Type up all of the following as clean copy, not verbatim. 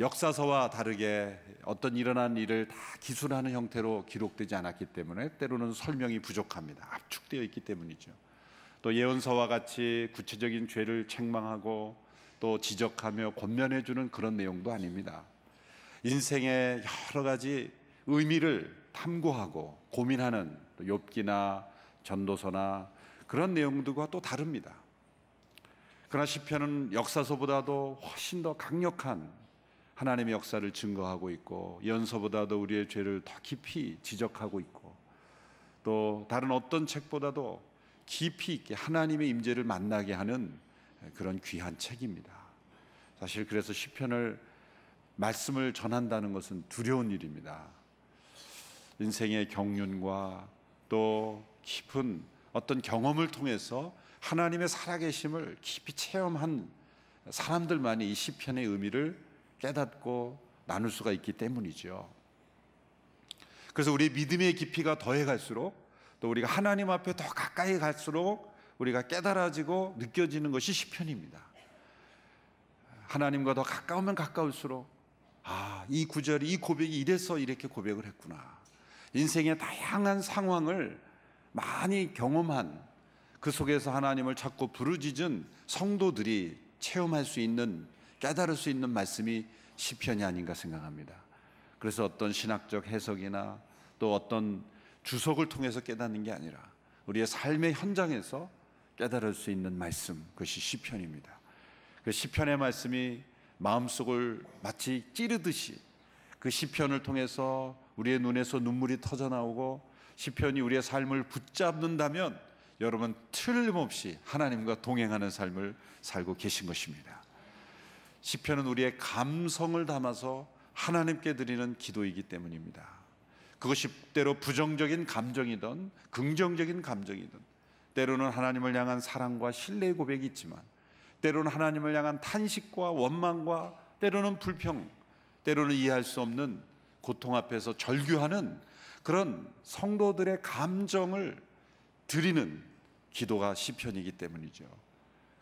역사서와 다르게 어떤 일어난 일을 다 기술하는 형태로 기록되지 않았기 때문에 때로는 설명이 부족합니다. 압축되어 있기 때문이죠. 또 예언서와 같이 구체적인 죄를 책망하고 또 지적하며 권면해주는 그런 내용도 아닙니다. 인생의 여러 가지 의미를 탐구하고 고민하는 욥기나 전도서나 그런 내용들과 또 다릅니다. 그러나 시편은 역사서보다도 훨씬 더 강력한 하나님의 역사를 증거하고 있고, 예언서보다도 우리의 죄를 더 깊이 지적하고 있고, 또 다른 어떤 책보다도 깊이 있게 하나님의 임재를 만나게 하는 그런 귀한 책입니다. 사실 그래서 시편을 말씀을 전한다는 것은 두려운 일입니다. 인생의 경륜과 또 깊은 어떤 경험을 통해서 하나님의 살아계심을 깊이 체험한 사람들만이 이 시편의 의미를 깨닫고 나눌 수가 있기 때문이죠. 그래서 우리 믿음의 깊이가 더해 갈수록, 또 우리가 하나님 앞에 더 가까이 갈수록 우리가 깨달아지고 느껴지는 것이 시편입니다. 하나님과 더 가까우면 가까울수록 이 구절이, 이 고백이 이래서 이렇게 고백을 했구나. 인생의 다양한 상황을 많이 경험한 그 속에서 하나님을 자꾸 부르짖은 성도들이 체험할 수 있는, 깨달을 수 있는 말씀이 시편이 아닌가 생각합니다. 그래서 어떤 신학적 해석이나 또 어떤 주석을 통해서 깨닫는 게 아니라 우리의 삶의 현장에서 깨달을 수 있는 말씀, 그것이 시편입니다. 그 시편의 말씀이 마음속을 마치 찌르듯이 그 시편을 통해서 우리의 눈에서 눈물이 터져나오고 시편이 우리의 삶을 붙잡는다면 여러분 틀림없이 하나님과 동행하는 삶을 살고 계신 것입니다. 시편은 우리의 감성을 담아서 하나님께 드리는 기도이기 때문입니다. 그것이 때로 부정적인 감정이든 긍정적인 감정이든, 때로는 하나님을 향한 사랑과 신뢰의 고백이 있지만 때로는 하나님을 향한 탄식과 원망과 때로는 불평, 때로는 이해할 수 없는 고통 앞에서 절규하는 그런 성도들의 감정을 드리는 기도가 시편이기 때문이죠.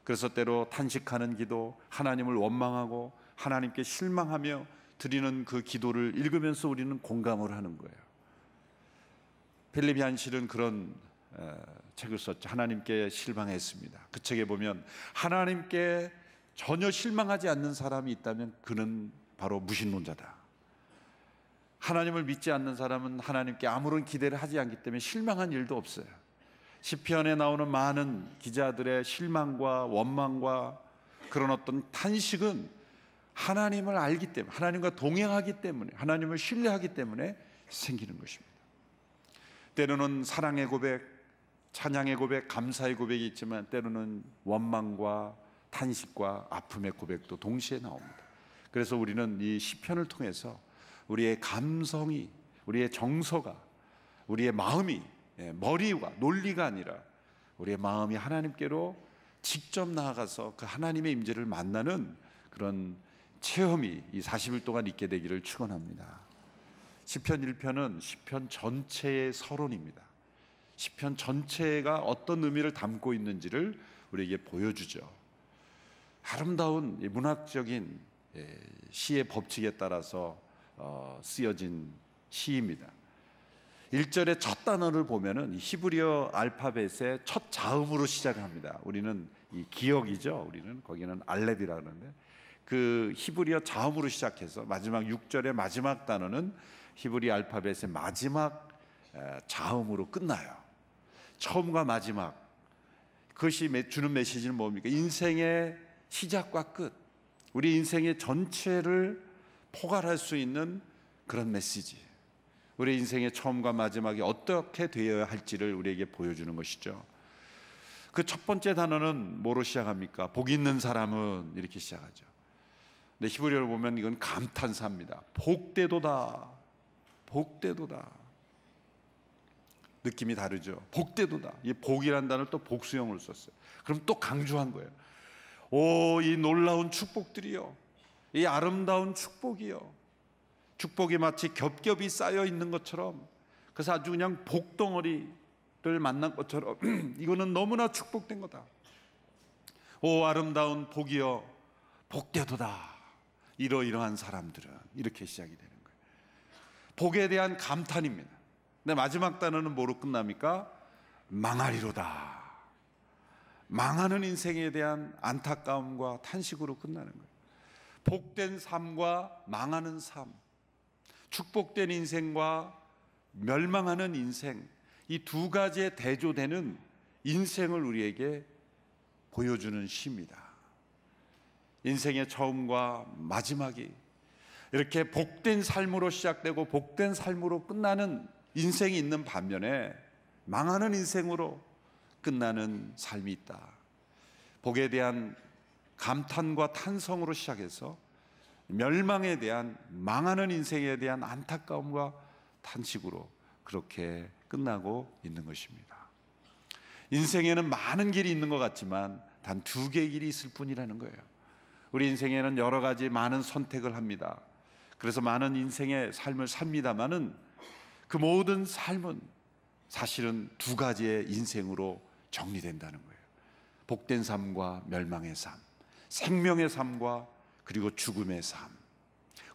그래서 때로 탄식하는 기도, 하나님을 원망하고 하나님께 실망하며 드리는 그 기도를 읽으면서 우리는 공감을 하는 거예요. 필립 얀실은 그런 책을 썼죠. 하나님께 실망했습니다. 그 책에 보면 하나님께 전혀 실망하지 않는 사람이 있다면 그는 바로 무신론자다. 하나님을 믿지 않는 사람은 하나님께 아무런 기대를 하지 않기 때문에 실망한 일도 없어요. 시편에 나오는 많은 기자들의 실망과 원망과 그런 어떤 탄식은 하나님을 알기 때문에, 하나님과 동행하기 때문에, 하나님을 신뢰하기 때문에 생기는 것입니다. 때로는 사랑의 고백, 찬양의 고백, 감사의 고백이 있지만 때로는 원망과 탄식과 아픔의 고백도 동시에 나옵니다. 그래서 우리는 이 시편을 통해서 우리의 감성이, 우리의 정서가, 우리의 마음이 머리와 논리가 아니라 우리의 마음이 하나님께로 직접 나아가서 그 하나님의 임재를 만나는 그런 체험이 이 40일 동안 있게 되기를 축원합니다. 시편 1편은 시편 전체의 서론입니다. 시편 전체가 어떤 의미를 담고 있는지를 우리에게 보여주죠. 아름다운 문학적인 시의 법칙에 따라서 쓰여진 시입니다. 1절의 첫 단어를 보면은 히브리어 알파벳의 첫 자음으로 시작합니다. 우리는 이 기억이죠. 우리는 거기는 알렙이라 그러는데 그 히브리어 자음으로 시작해서 마지막 6절의 마지막 단어는 히브리 알파벳의 마지막 자음으로 끝나요. 처음과 마지막, 그것이 주는 메시지는 뭡니까? 인생의 시작과 끝, 우리 인생의 전체를 포괄할 수 있는 그런 메시지, 우리 인생의 처음과 마지막이 어떻게 되어야 할지를 우리에게 보여주는 것이죠. 그 첫 번째 단어는 뭐로 시작합니까? 복 있는 사람은, 이렇게 시작하죠. 근데 히브리어를 보면 이건 감탄사입니다. 복되도다, 복되도다. 느낌이 다르죠. 복되도다. 이 복이라는 단어를 또 복수형으로 썼어요. 그럼 또 강조한 거예요. 오, 이 놀라운 축복들이요, 이 아름다운 축복이요, 축복이 마치 겹겹이 쌓여 있는 것처럼, 그래서 아주 그냥 복덩어리를 만난 것처럼 이거는 너무나 축복된 거다. 오, 아름다운 복이여, 복되도다. 이러이러한 사람들은 이렇게 시작이 되는 거예요. 복에 대한 감탄입니다. 근데 마지막 단어는 뭐로 끝납니까? 망하리로다. 망하는 인생에 대한 안타까움과 탄식으로 끝나는 거예요. 복된 삶과 망하는 삶, 축복된 인생과 멸망하는 인생, 이 두 가지에 대조되는 인생을 우리에게 보여주는 시입니다. 인생의 처음과 마지막이 이렇게 복된 삶으로 시작되고 복된 삶으로 끝나는 인생이 있는 반면에 망하는 인생으로 끝나는 삶이 있다. 복에 대한 감탄과 탄성으로 시작해서 멸망에 대한, 망하는 인생에 대한 안타까움과 탄식으로 그렇게 끝나고 있는 것입니다. 인생에는 많은 길이 있는 것 같지만 단 두 개의 길이 있을 뿐이라는 거예요. 우리 인생에는 여러 가지 많은 선택을 합니다. 그래서 많은 인생의 삶을 삽니다마는 그 모든 삶은 사실은 두 가지의 인생으로 정리된다는 거예요. 복된 삶과 멸망의 삶, 생명의 삶과 그리고 죽음의 삶,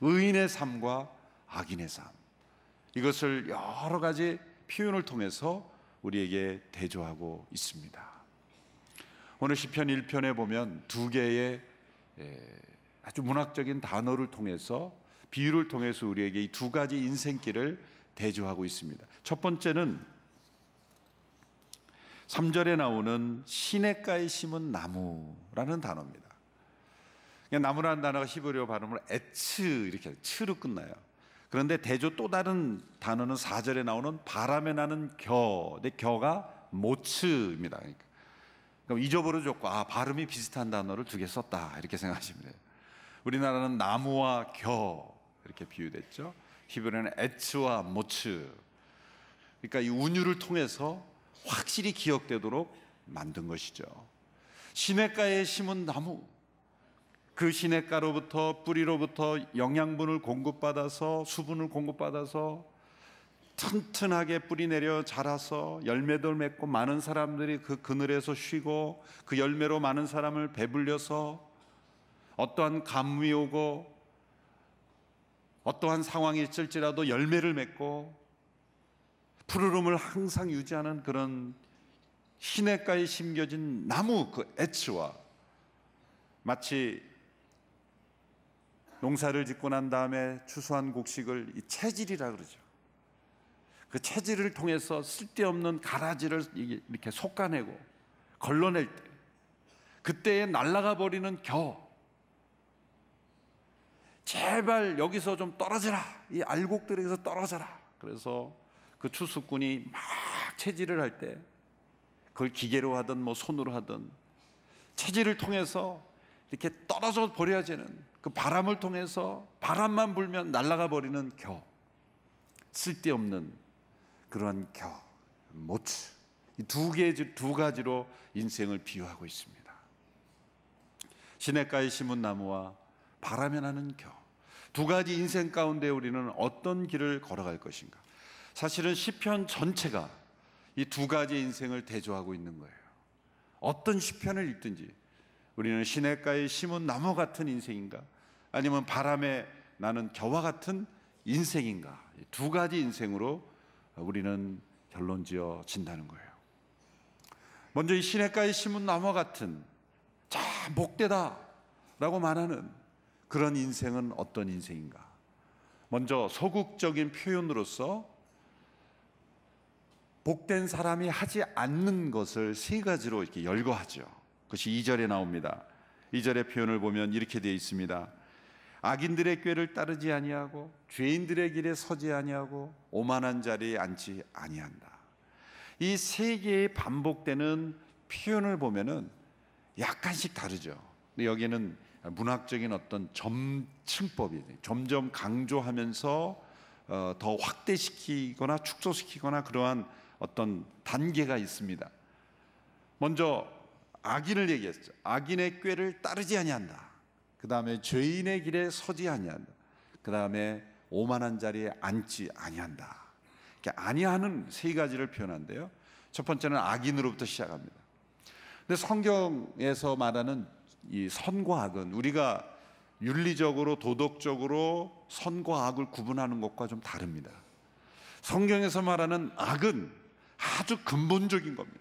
의인의 삶과 악인의 삶, 이것을 여러 가지 표현을 통해서 우리에게 대조하고 있습니다. 오늘 시편 1편에 보면 두 개의 아주 문학적인 단어를 통해서, 비유를 통해서 우리에게 이 두 가지 인생길을 대조하고 있습니다. 첫 번째는 3절에 나오는 시냇가에 심은 나무라는 단어입니다. 나무라는 단어가 히브리어 발음으로 에츠, 이렇게 츠로 끝나요. 그런데 대조 또 다른 단어는 4절에 나오는 바람에 나는 겨, 근데 겨가 모츠입니다. 그러니까 잊어버려졌고, 발음이 비슷한 단어를 두 개 썼다, 이렇게 생각하시면 돼요. 우리나라는 나무와 겨 이렇게 비유됐죠. 히브리어는 에츠와 모츠. 그러니까 이 운율을 통해서 확실히 기억되도록 만든 것이죠. 시냇가에 심은 나무, 그 시냇가로부터, 뿌리로부터 영양분을 공급받아서, 수분을 공급받아서 튼튼하게 뿌리 내려 자라서 열매도 맺고, 많은 사람들이 그 그늘에서 쉬고, 그 열매로 많은 사람을 배불려서 어떠한 가뭄이 오고 어떠한 상황이 있을지라도 열매를 맺고 푸르름을 항상 유지하는 그런 시냇가에 심겨진 나무, 그 에츠와 마치 농사를 짓고 난 다음에 추수한 곡식을 이 채질이라 그러죠. 그 채질을 통해서 쓸데없는 가라지를 이렇게 솎아내고 걸러낼 때, 그때에 날아가 버리는 겨, 제발 여기서 좀 떨어져라, 이 알곡들에게서 떨어져라. 그래서 그 추수꾼이 막 채질을 할 때, 그걸 기계로 하든 뭐 손으로 하든 채질을 통해서 이렇게 떨어져 버려지는 그 바람을 통해서, 바람만 불면 날아가 버리는 겨, 쓸데없는 그런 겨, 모츠, 이 두 가지로 인생을 비유하고 있습니다. 시냇가에 심은 나무와 바람에 나는 겨, 두 가지 인생 가운데 우리는 어떤 길을 걸어갈 것인가? 사실은 시편 전체가 이 두 가지 인생을 대조하고 있는 거예요. 어떤 시편을 읽든지 우리는 시냇가에 심은 나무 같은 인생인가, 아니면 바람에 나는 겨와 같은 인생인가, 두 가지 인생으로 우리는 결론지어 진다는 거예요. 먼저 이 시냇가에 심은 나무 같은, 자, 복되다 라고 말하는 그런 인생은 어떤 인생인가? 먼저 소극적인 표현으로서 복된 사람이 하지 않는 것을 세 가지로 이렇게 열거하죠. 그것이 2절에 나옵니다. 2절의 표현을 보면 이렇게 되어 있습니다. 악인들의 꾀를 따르지 아니하고 죄인들의 길에 서지 아니하고 오만한 자리에 앉지 아니한다. 이 세 개의 반복되는 표현을 보면은 약간씩 다르죠. 근데 여기는 문학적인 어떤 점층법이 점점 강조하면서 더 확대시키거나 축소시키거나 그러한 어떤 단계가 있습니다. 먼저 악인을 얘기했죠. 악인의 꾀를 따르지 아니한다. 그 다음에 죄인의 길에 서지 아니한다. 그 다음에 오만한 자리에 앉지 아니한다. 이렇게 아니하는 세 가지를 표현한대요. 첫 번째는 악인으로부터 시작합니다. 근데 성경에서 말하는 이 선과 악은 우리가 윤리적으로 도덕적으로 선과 악을 구분하는 것과 좀 다릅니다. 성경에서 말하는 악은 아주 근본적인 겁니다.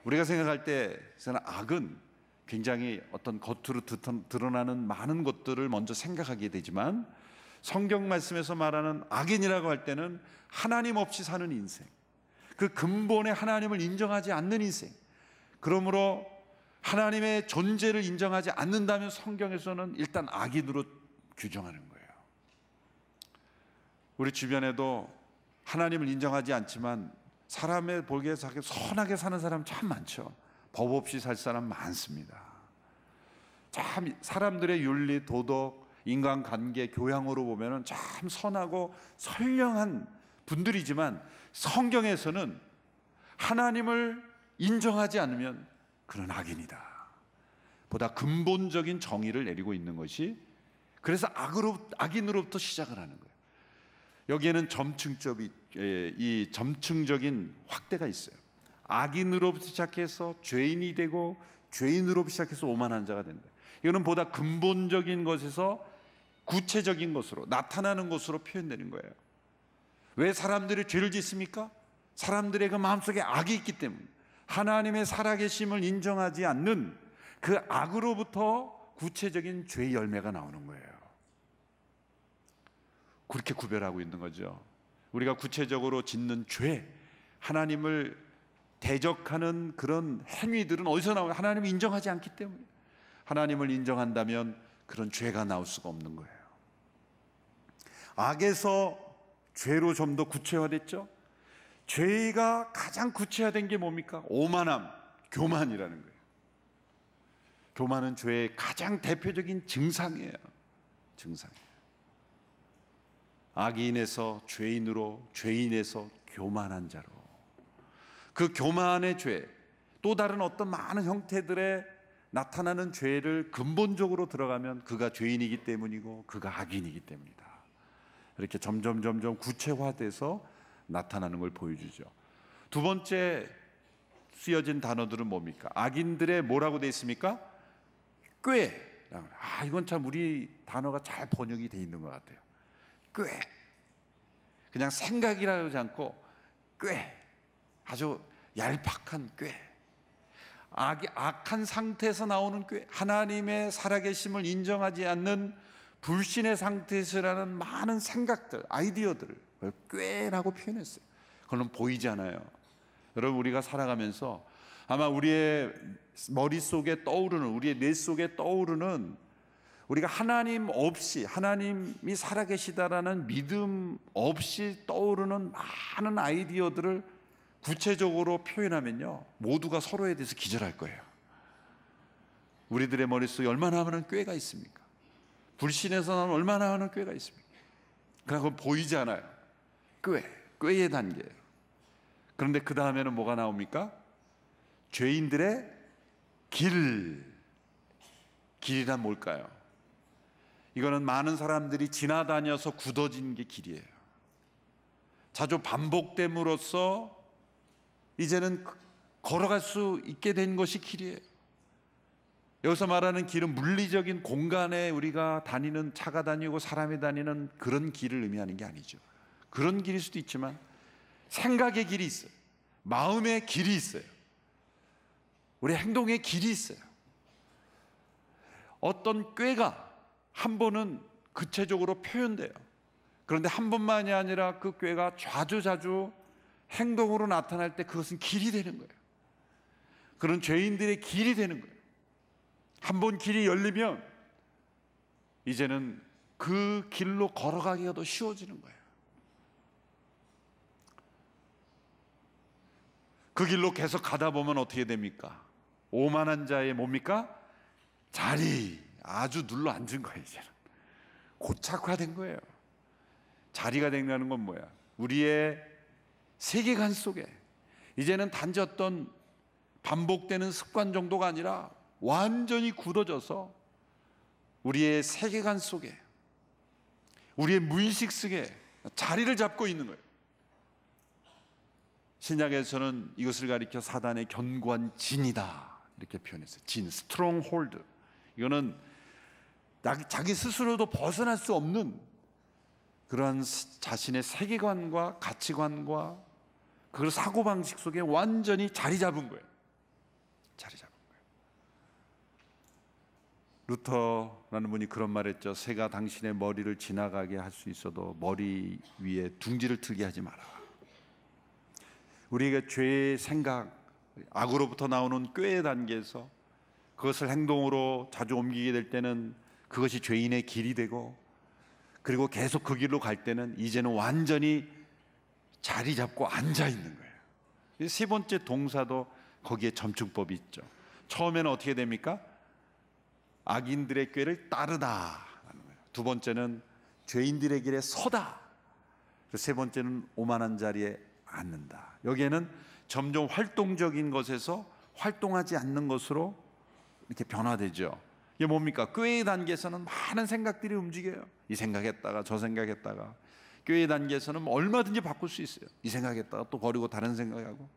우리가 생각할 때는 악은 굉장히 어떤 겉으로 드러나는 많은 것들을 먼저 생각하게 되지만, 성경 말씀에서 말하는 악인이라고 할 때는 하나님 없이 사는 인생, 그 근본에 하나님을 인정하지 않는 인생, 그러므로 하나님의 존재를 인정하지 않는다면 성경에서는 일단 악인으로 규정하는 거예요. 우리 주변에도 하나님을 인정하지 않지만 사람의 보기에 선하게 사는 사람 참 많죠. 법 없이 살 사람 많습니다. 참 사람들의 윤리, 도덕, 인간관계, 교양으로 보면은 참 선하고 선량한 분들이지만, 성경에서는 하나님을 인정하지 않으면 그는 악인이다 보다 근본적인 정의를 내리고 있는 것이, 그래서 악인으로부터 시작을 하는 거예요. 여기에는 이 점층적인 확대가 있어요. 악인으로부터 시작해서 죄인이 되고, 죄인으로부터 시작해서 오만한 자가 된다. 이거는 보다 근본적인 것에서 구체적인 것으로 나타나는 것으로 표현되는 거예요. 왜 사람들이 죄를 짓습니까? 사람들의 그 마음속에 악이 있기 때문에, 하나님의 살아계심을 인정하지 않는 그 악으로부터 구체적인 죄의 열매가 나오는 거예요. 그렇게 구별하고 있는 거죠. 우리가 구체적으로 짓는 죄, 하나님을 대적하는 그런 행위들은 어디서 나오냐? 하나님을 인정하지 않기 때문에. 하나님을 인정한다면 그런 죄가 나올 수가 없는 거예요. 악에서 죄로 좀 더 구체화됐죠. 죄가 가장 구체화된 게 뭡니까? 오만함, 교만이라는 거예요. 교만은 죄의 가장 대표적인 증상이에요. 증상이에요. 악인에서 죄인으로, 죄인에서 교만한 자로. 그 교만의 죄, 또 다른 어떤 많은 형태들의 나타나는 죄를 근본적으로 들어가면 그가 죄인이기 때문이고 그가 악인이기 때문이다. 이렇게 점점 구체화돼서 나타나는 걸 보여주죠. 두 번째 쓰여진 단어들은 뭡니까? 악인들의 뭐라고 되어 있습니까? 꾀. 이건 참 우리 단어가 잘 번역이 되어 있는 것 같아요. 꾀. 그냥 생각이라 하지 않고 꾀. 아주 얄팍한 꾀. 악한 상태에서 나오는 꾀. 하나님의 살아계심을 인정하지 않는 불신의 상태에서라는 많은 생각들, 아이디어들을 꾀라고 표현했어요. 그건 보이지 않아요. 여러분, 우리가 살아가면서 아마 우리의 머릿속에 떠오르는, 우리의 뇌 속에 떠오르는, 우리가 하나님 없이, 하나님이 살아계시다라는 믿음 없이 떠오르는 많은 아이디어들을 구체적으로 표현하면요, 모두가 서로에 대해서 기절할 거예요. 우리들의 머릿속에 얼마나 많은 꾀가 있습니까? 불신에서 나는 얼마나 많은 꾀가 있습니까? 그러나 그건 보이지 않아요. 꾀의 단계예요. 그런데 그 다음에는 뭐가 나옵니까? 죄인들의 길이란 뭘까요? 이거는 많은 사람들이 지나다녀서 굳어진 게 길이에요. 자주 반복됨으로써 이제는 걸어갈 수 있게 된 것이 길이에요. 여기서 말하는 길은 물리적인 공간에 우리가 다니는, 차가 다니고 사람이 다니는 그런 길을 의미하는 게 아니죠. 그런 길일 수도 있지만 생각의 길이 있어요. 마음의 길이 있어요. 우리 행동의 길이 있어요. 어떤 꾀가 한 번은 구체적으로 표현돼요. 그런데 한 번만이 아니라 그 꾀가 자주자주 행동으로 나타날 때 그것은 길이 되는 거예요. 그런 죄인들의 길이 되는 거예요. 한 번 길이 열리면 이제는 그 길로 걸어가기가 더 쉬워지는 거예요. 그 길로 계속 가다 보면 어떻게 됩니까? 오만한 자의 뭡니까? 자리, 아주 눌러 앉은 거예요. 이제는 고착화된 거예요. 자리가 된다는 건 뭐야? 우리의 세계관 속에 이제는 단지 어떤 반복되는 습관 정도가 아니라 완전히 굳어져서 우리의 세계관 속에, 우리의 무의식 속에 자리를 잡고 있는 거예요. 신약에서는 이것을 가리켜 사단의 견고 진이다 이렇게 표현했어요. 진, 스트롱홀드. 이거는 자기 스스로도 벗어날 수 없는 그러한 자신의 세계관과 가치관과 그 사고방식 속에 완전히 자리 잡은 거예요. 자리 잡은 거예요. 루터라는 분이 그런 말했죠. 새가 당신의 머리를 지나가게 할 수 있어도 머리 위에 둥지를 틀게 하지 마라. 우리가 죄의 생각, 악으로부터 나오는 꾀의 단계에서 그것을 행동으로 자주 옮기게 될 때는 그것이 죄인의 길이 되고, 그리고 계속 그 길로 갈 때는 이제는 완전히 자리 잡고 앉아 있는 거예요. 세 번째 동사도 거기에 점층법이 있죠. 처음에는 어떻게 됩니까? 악인들의 꾀를 따르다. 두 번째는 죄인들의 길에 서다. 세 번째는 오만한 자리에 앉는다. 여기에는 점점 활동적인 것에서 활동하지 않는 것으로 이렇게 변화되죠. 이게 뭡니까? 꾀의 단계에서는 많은 생각들이 움직여요. 이 생각했다가 저 생각했다가. 꾀의 단계에서는 얼마든지 바꿀 수 있어요. 이 생각했다가 또 버리고 다른 생각하고.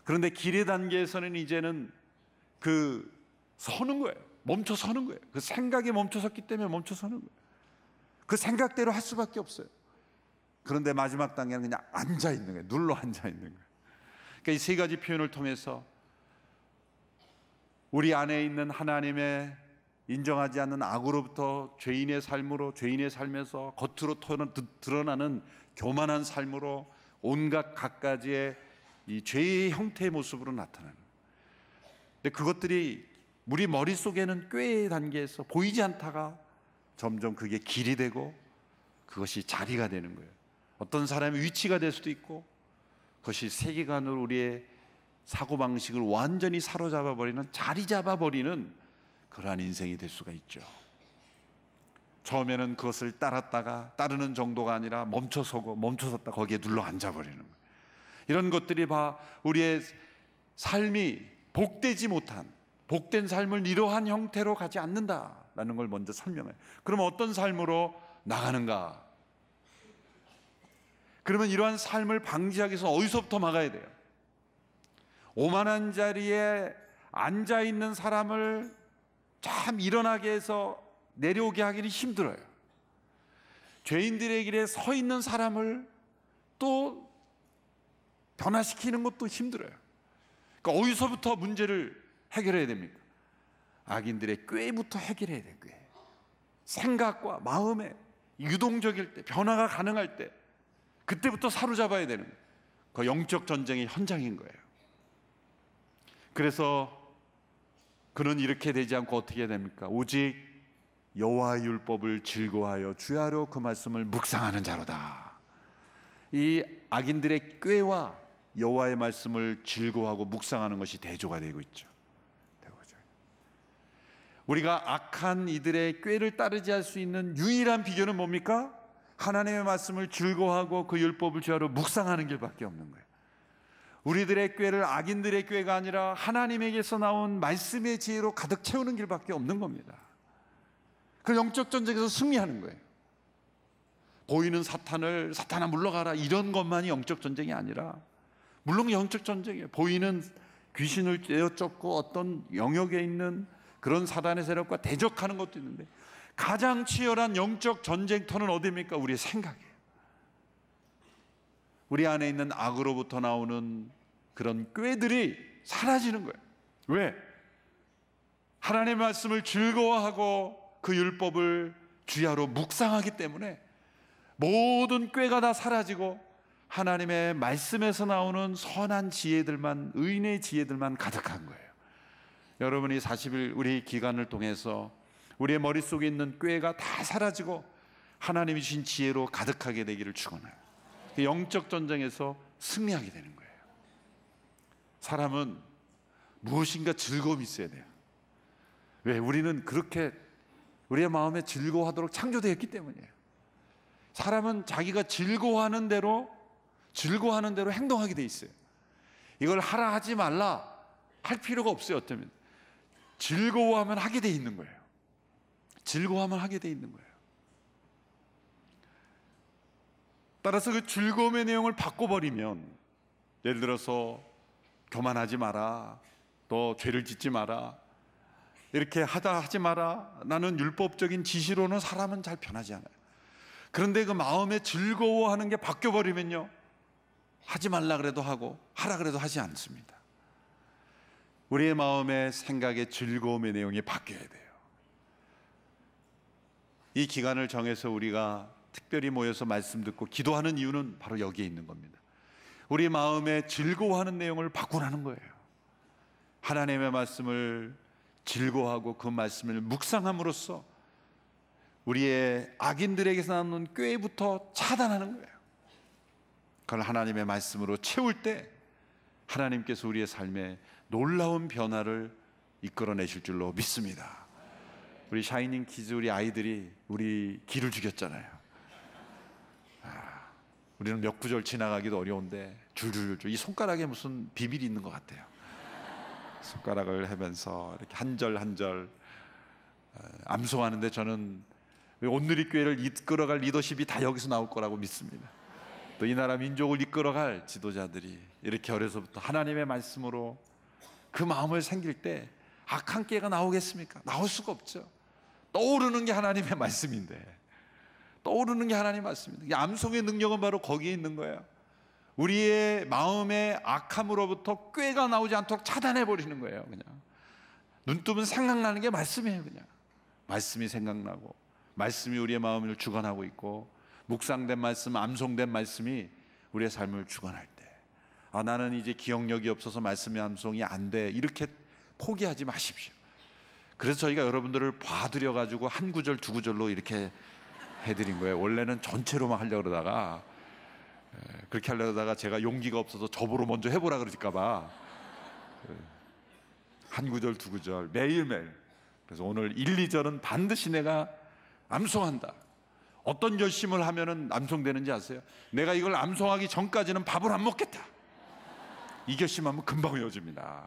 그런데 길의 단계에서는 이제는 서는 거예요. 멈춰 서는 거예요. 그 생각에 멈춰 섰기 때문에 멈춰 서는 거예요. 그 생각대로 할 수밖에 없어요. 그런데 마지막 단계는 그냥 앉아 있는 거예요. 눌러 앉아 있는 거예요. 그러니까 이 세 가지 표현을 통해서 우리 안에 있는 하나님의 인정하지 않는 악으로부터 죄인의 삶으로, 죄인의 삶에서 겉으로 드러나는 교만한 삶으로 온갖 갖가지의 이 죄의 형태의 모습으로 나타나는 거예요. 근데 그것들이 우리 머릿속에는 꾀의 단계에서 보이지 않다가 점점 그게 길이 되고 그것이 자리가 되는 거예요. 어떤 사람의 위치가 될 수도 있고, 그것이 세계관으로 우리의 사고방식을 완전히 사로잡아 버리는, 자리 잡아 버리는 그러한 인생이 될 수가 있죠. 처음에는 그것을 따랐다가 따르는 정도가 아니라 멈춰서고 멈춰섰다 거기에 눌러 앉아버리는 거예요. 이런 것들이 우리의 삶이 복된 삶을 이러한 형태로 가지 않는다라는 걸 먼저 설명해요. 그러면 어떤 삶으로 나가는가? 그러면 이러한 삶을 방지하기 위해서 어디서부터 막아야 돼요? 오만한 자리에 앉아있는 사람을 참 일어나게 해서 내려오게 하기는 힘들어요. 죄인들의 길에 서 있는 사람을 또 변화시키는 것도 힘들어요. 그러니까 어디서부터 문제를 해결해야 됩니까? 악인들의 꾀부터 해결해야 돼요. 꾀. 생각과 마음에 유동적일 때, 변화가 가능할 때, 그때부터 사로잡아야 되는 거예요. 그 영적 전쟁의 현장인 거예요. 그래서 그는 이렇게 되지 않고 어떻게 해야 됩니까? 오직 여호와의 율법을 즐거워하여 주야로 그 말씀을 묵상하는 자로다. 이 악인들의 꾀와 여호와의 말씀을 즐거워하고 묵상하는 것이 대조가 되고 있죠. 우리가 악한 이들의 꾀를 따르지 할 수 있는 유일한 비결은 뭡니까? 하나님의 말씀을 즐거워하고 그 율법을 주야로 묵상하는 길밖에 없는 거예요. 우리들의 꾀를 악인들의 꾀가 아니라 하나님에게서 나온 말씀의 지혜로 가득 채우는 길밖에 없는 겁니다. 그 영적 전쟁에서 승리하는 거예요. 보이는 사탄아 물러가라, 이런 것만이 영적 전쟁이 아니라, 물론 영적 전쟁이에요. 보이는 귀신을 떼어쫓고 어떤 영역에 있는 그런 사단의 세력과 대적하는 것도 있는데, 가장 치열한 영적 전쟁터는 어디입니까? 우리의 생각이에요. 우리 안에 있는 악으로부터 나오는 그런 꾀들이 사라지는 거예요. 왜? 하나님의 말씀을 즐거워하고 그 율법을 주야로 묵상하기 때문에 모든 꾀가 다 사라지고 하나님의 말씀에서 나오는 선한 지혜들만, 의인의 지혜들만 가득한 거예요. 여러분이 40일 우리 기간을 통해서 우리의 머릿속에 있는 꾀가 다 사라지고 하나님이 주신 지혜로 가득하게 되기를 축원해요. 영적 전쟁에서 승리하게 되는 거예요. 사람은 무엇인가 즐거움이 있어야 돼요. 왜? 우리는 그렇게 우리의 마음에 즐거워하도록 창조되었기 때문이에요. 사람은 자기가 즐거워하는 대로 행동하게 돼 있어요. 이걸 하라 하지 말라 할 필요가 없어요. 어쩌면 즐거워하면 하게 돼 있는 거예요. 즐거워하면 하게 돼 있는 거예요. 따라서 그 즐거움의 내용을 바꿔버리면, 예를 들어서 교만하지 마라, 또 죄를 짓지 마라, 이렇게 하지 마라, 나는 율법적인 지시로는 사람은 잘 변하지 않아요. 그런데 그 마음에 즐거워하는 게 바뀌어버리면요, 하지 말라 그래도 하고 하라 그래도 하지 않습니다. 우리의 마음의 생각의 즐거움의 내용이 바뀌어야 돼요. 이 기간을 정해서 우리가 특별히 모여서 말씀 듣고 기도하는 이유는 바로 여기에 있는 겁니다. 우리 마음에 즐거워하는 내용을 바꾸라는 거예요. 하나님의 말씀을 즐거워하고 그 말씀을 묵상함으로써 우리의 악인들에게서 나오는 꾀부터 차단하는 거예요. 그걸 하나님의 말씀으로 채울 때 하나님께서 우리의 삶에 놀라운 변화를 이끌어내실 줄로 믿습니다. 우리 샤이닝 키즈, 우리 아이들이 우리 기를 죽였잖아요. 우리는 몇 구절 지나가기도 어려운데 줄줄줄 이 손가락에 무슨 비밀이 있는 것 같아요. 손가락을 하면서 이렇게 한 절 한 절 암송하는데, 저는 온누리 교회를 이끌어갈 리더십이 다 여기서 나올 거라고 믿습니다. 또 이 나라 민족을 이끌어갈 지도자들이 이렇게 어려서부터 하나님의 말씀으로 그 마음을 생길 때 악한 꾀가 나오겠습니까? 나올 수가 없죠. 떠오르는 게 하나님의 말씀인데, 떠오르는 게 하나님의 말씀인데, 이 암송의 능력은 바로 거기에 있는 거예요. 우리의 마음의 악함으로부터 꾀가 나오지 않도록 차단해버리는 거예요. 그냥 눈뜨면 생각나는 게 말씀이에요. 그냥 말씀이 생각나고, 말씀이 우리의 마음을 주관하고 있고, 묵상된 말씀, 암송된 말씀이 우리의 삶을 주관할 때, 나는 이제 기억력이 없어서 말씀의 암송이 안 돼, 이렇게 포기하지 마십시오. 그래서 저희가 여러분들을 봐드려가지고 한 구절 두 구절로 이렇게 해드린 거예요. 원래는 전체로만 하려고 그러다가, 그렇게 하려다가 제가 용기가 없어서 저보러 먼저 해보라 그러실까봐 한 구절 두 구절 매일매일. 그래서 오늘 1, 2절은 반드시 내가 암송한다. 어떤 결심을 하면은 암송되는지 아세요? 내가 이걸 암송하기 전까지는 밥을 안 먹겠다. 이 결심하면 금방 외워집니다.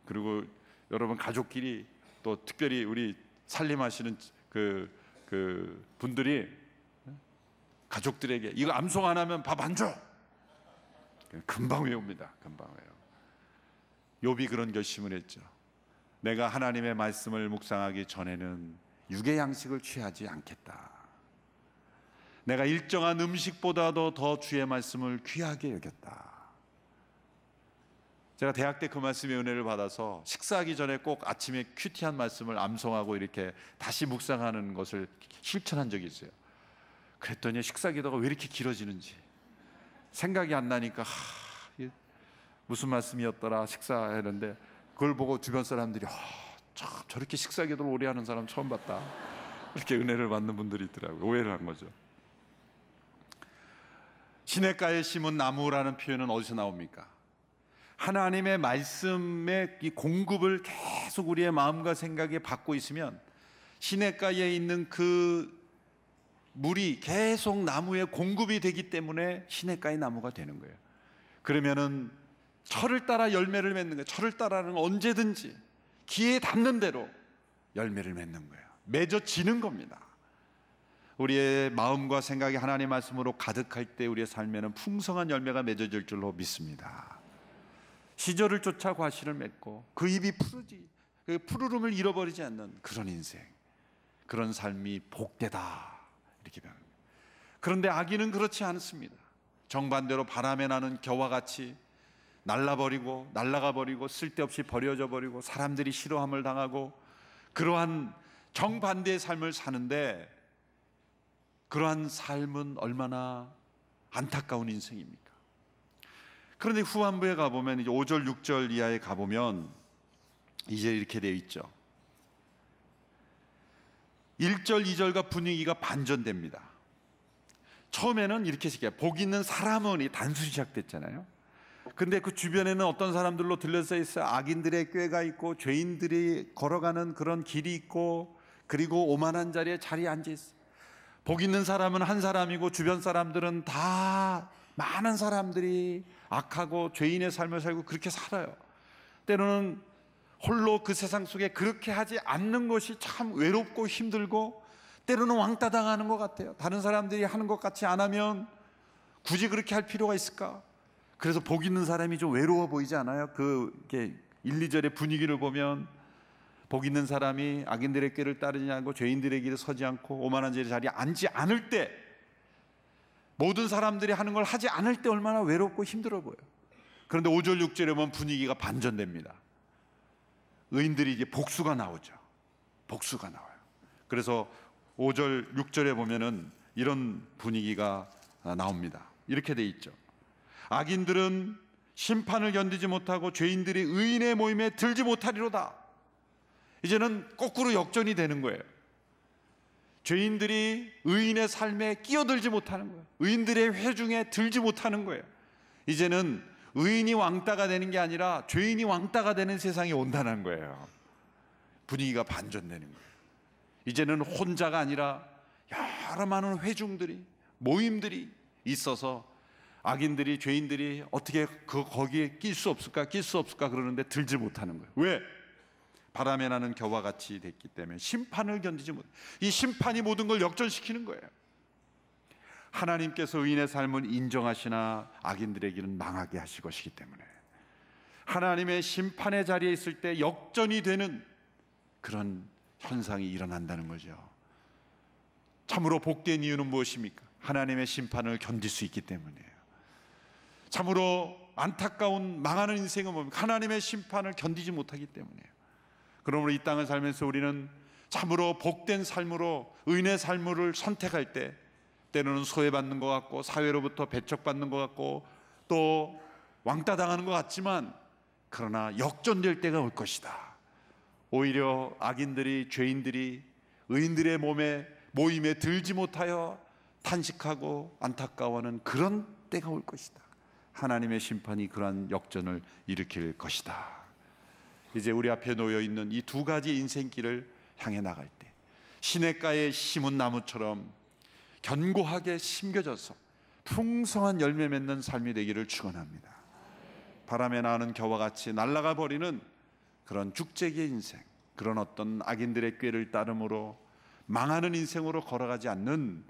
그리고 여러분 가족끼리, 또 특별히 우리 살림하시는 그 분들이 가족들에게 이거 암송 안 하면 밥 안 줘. 금방 외웁니다. 금방 외워. 욥이 그런 결심을 했죠. 내가 하나님의 말씀을 묵상하기 전에는 육의 양식을 취하지 않겠다. 내가 일정한 음식보다도 더 주의 말씀을 귀하게 여겼다. 제가 대학 때 그 말씀의 은혜를 받아서 식사하기 전에 꼭 아침에 큐티한 말씀을 암송하고 이렇게 다시 묵상하는 것을 실천한 적이 있어요. 그랬더니 식사 기도가 왜 이렇게 길어지는지 생각이 안 나니까 무슨 말씀이었더라 식사했는데, 그걸 보고 주변 사람들이 참 저렇게 식사 기도를 오래 하는 사람 처음 봤다, 이렇게 은혜를 받는 분들이 있더라고요. 오해를 한 거죠. 시냇가에 심은 나무라는 표현은 어디서 나옵니까? 하나님의 말씀의 이 공급을 계속 우리의 마음과 생각에 받고 있으면 시냇가에 있는 그 물이 계속 나무에 공급이 되기 때문에 시냇가의 나무가 되는 거예요. 그러면은 철을 따라 열매를 맺는 거예요. 철을 따라는 언제든지 기에 닿는 대로 열매를 맺는 거예요. 맺어지는 겁니다. 우리의 마음과 생각이 하나님의 말씀으로 가득할 때 우리의 삶에는 풍성한 열매가 맺어질 줄로 믿습니다. 시절을 쫓아 과실을 맺고 그 입이 푸르지, 그 푸르름을 잃어버리지 않는 그런 인생, 그런 삶이 복되다, 이렇게 변합니다. 그런데 악인은 그렇지 않습니다. 정반대로 바람에 나는 겨와 같이 날라버리고 날아가버리고 쓸데없이 버려져 버리고 사람들이 싫어함을 당하고, 그러한 정반대의 삶을 사는데, 그러한 삶은 얼마나 안타까운 인생입니까? 그런데 후반부에 가보면 이제 5절 6절 이하에 가보면 이제 이렇게 되어 있죠. 1절 2절과 분위기가 반전됩니다. 처음에는 이렇게 시작해요. 복 있는 사람은 이 단순히 시작됐잖아요. 근데 그 주변에는 어떤 사람들로 들려서 있어요. 악인들의 꾀가 있고 죄인들이 걸어가는 그런 길이 있고, 그리고 오만한 자리에 앉아 있어요. 복 있는 사람은 한 사람이고 주변 사람들은 다 많은 사람들이 악하고 죄인의 삶을 살고 그렇게 살아요. 때로는 홀로 그 세상 속에 그렇게 하지 않는 것이 참 외롭고 힘들고, 때로는 왕따 당하는 것 같아요. 다른 사람들이 하는 것 같이 안 하면 굳이 그렇게 할 필요가 있을까? 그래서 복 있는 사람이 좀 외로워 보이지 않아요? 그 1, 2절의 분위기를 보면 복 있는 사람이 악인들의 꾀를 따르지 않고 죄인들의 길에 서지 않고 오만한 자리에 앉지 않을 때, 모든 사람들이 하는 걸 하지 않을 때 얼마나 외롭고 힘들어 보여요. 그런데 5절 6절에 보면 분위기가 반전됩니다. 의인들이 이제 복수가 나오죠. 복수가 나와요. 그래서 5절 6절에 보면은 이런 분위기가 나옵니다. 이렇게 돼 있죠. 악인들은 심판을 견디지 못하고 죄인들이 의인의 모임에 들지 못하리로다. 이제는 거꾸로 역전이 되는 거예요. 죄인들이 의인의 삶에 끼어들지 못하는 거예요. 의인들의 회중에 들지 못하는 거예요. 이제는 의인이 왕따가 되는 게 아니라 죄인이 왕따가 되는 세상이 온다는 거예요. 분위기가 반전되는 거예요. 이제는 혼자가 아니라 여러 많은 회중들이, 모임들이 있어서 악인들이, 죄인들이 어떻게 거기에 낄 수 없을까 그러는데 들지 못하는 거예요. 왜? 바람에 나는 겨와 같이 됐기 때문에 심판을 견디지 못. 이 심판이 모든 걸 역전시키는 거예요. 하나님께서 의인의 삶을 인정하시나 악인들의 길은 망하게 하실 것이기 때문에 하나님의 심판의 자리에 있을 때 역전이 되는 그런 현상이 일어난다는 거죠. 참으로 복된 이유는 무엇입니까? 하나님의 심판을 견딜 수 있기 때문이에요. 참으로 안타까운 망하는 인생은 뭡니까? 하나님의 심판을 견디지 못하기 때문이에요. 그러므로 이 땅을 살면서 우리는 참으로 복된 삶으로 의인의 삶을 선택할 때 때로는 소외받는 것 같고 사회로부터 배척받는 것 같고 또 왕따 당하는 것 같지만 그러나 역전될 때가 올 것이다. 오히려 악인들이, 죄인들이 의인들의 모임에 들지 못하여 탄식하고 안타까워하는 그런 때가 올 것이다. 하나님의 심판이 그러한 역전을 일으킬 것이다. 이제 우리 앞에 놓여 있는 이 두 가지 인생길을 향해 나갈 때 시냇가에 심은 나무처럼 견고하게 심겨져서 풍성한 열매 맺는 삶이 되기를 축원합니다. 바람에 나는 겨와 같이 날아가 버리는 그런 죽재기의 인생, 그런 어떤 악인들의 꾀를 따름으로 망하는 인생으로 걸어가지 않는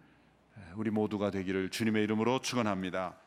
우리 모두가 되기를 주님의 이름으로 축원합니다.